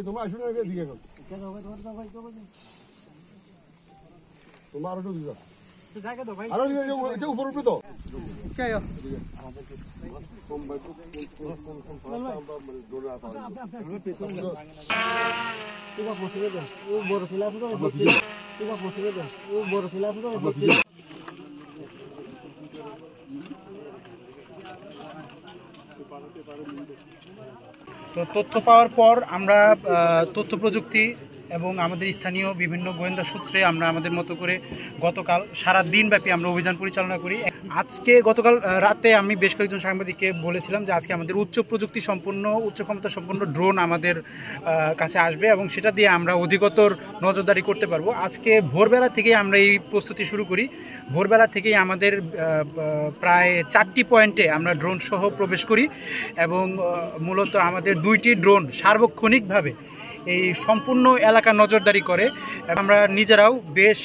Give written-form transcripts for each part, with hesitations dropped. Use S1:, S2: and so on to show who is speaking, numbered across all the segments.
S1: তোমরা আসো না দিকে তোমার আরো দিকে আরো দিকে উপর উপরে তো
S2: তো তথ্য পাওয়ার পর আমরা তথ্য প্রযুক্তি এবং আমাদের স্থানীয় বিভিন্ন গোয়েন্দা সূত্রে আমরা আমাদের মতো করে গতকাল সারা দিনব্যাপী আমরা অভিযান পরিচালনা করি। গতকাল রাতে আমি বেশ কয়েকজন সাংবাদিককে বলেছিলাম যে আজকে আমাদের উচ্চ প্রযুক্তি সম্পন্ন উচ্চ ক্ষমতা সম্পন্ন ড্রোন আমাদের কাছে আসবে এবং সেটা দিয়ে আমরা অধিকতর নজরদারি করতে পারবো। আজকে ভোরবেলা থেকেই আমরা এই প্রস্তুতি শুরু করি। ভোরবেলা থেকেই আমাদের প্রায় 4টি পয়েন্টে আমরা ড্রোন সহ প্রবেশ করি এবং মূলত আমাদের 2টি ড্রোন সার্বক্ষণিকভাবে এই সম্পূর্ণ এলাকা নজরদারি করে। আমরা নিজেরাও বেশ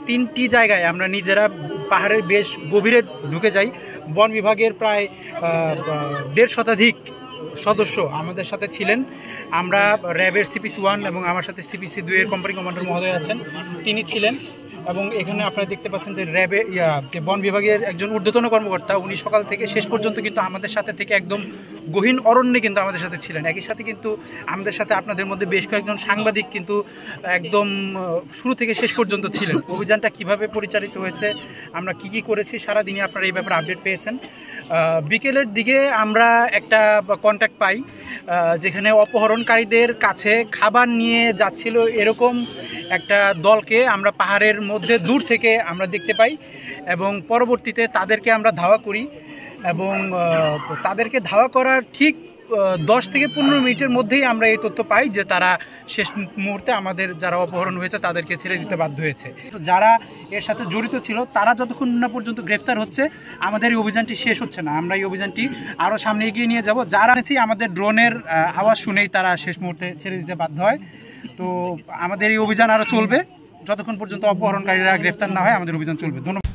S2: 3টি জায়গায় আমরা নিজেরা পাহাড়ের বেশ গভীরে ঢুকে যাই। বন বিভাগের প্রায় 1.5 শতাধিক সদস্য আমাদের সাথে ছিলেন। আমরা র্যাবের CPC 1 এবং আমার সাথে CPC 2 এর কোম্পানি কমান্ডার মহোদয় আছেন, তিনি ছিলেন। এবং এখানে আপনারা দেখতে পাচ্ছেন যে র্যাবে যে বন বিভাগের একজন ঊর্ধ্বতন কর্মকর্তা, উনি সকাল থেকে শেষ পর্যন্ত কিন্তু আমাদের সাথে থেকে একদম গহীন অরণ্যে কিন্তু আমাদের সাথে ছিলেন। একই সাথে কিন্তু আমাদের সাথে আপনাদের মধ্যে বেশ কয়েকজন সাংবাদিক কিন্তু একদম শুরু থেকে শেষ পর্যন্ত ছিলেন। অভিযানটা কিভাবে পরিচালিত হয়েছে, আমরা কি করেছি সারাদিনই আপনারা এই ব্যাপারে আপডেট পেয়েছেন। বিকেলের দিকে আমরা একটা কন্ট্যাক্ট পাই যেখানে অপহরণকারীদের কাছে খাবার নিয়ে যাচ্ছিল এরকম একটা দলকে আমরা পাহাড়ের মধ্যে দূর থেকে আমরা দেখতে পাই এবং পরবর্তীতে তাদেরকে আমরা ধাওয়া করি এবং তাদেরকে ধাওয়া করার ঠিক 10 থেকে 15 মিনিটের মধ্যেই আমরা এই তথ্য পাই যে তারা শেষ মুহূর্তে আমাদের যারা অপহরণ হয়েছে তাদেরকে ছেড়ে দিতে বাধ্য হয়েছে। তো যারা এর সাথে জড়িত ছিল তারা যতক্ষণ না পর্যন্ত গ্রেফতার হচ্ছে আমাদের এই অভিযানটি শেষ হচ্ছে না। আমরা এই অভিযানটি আরও সামনে এগিয়ে নিয়ে যাব। যারা আছি আমাদের ড্রোনের আওয়াজ শুনেই তারা শেষ মুহূর্তে ছেড়ে দিতে বাধ্য হয়। তো আমাদের এই অভিযান আরও চলবে যতক্ষণ পর্যন্ত অপহরণকারীরা গ্রেফতার না হয়, আমাদের অভিযান চলবে। ধন্যবাদ।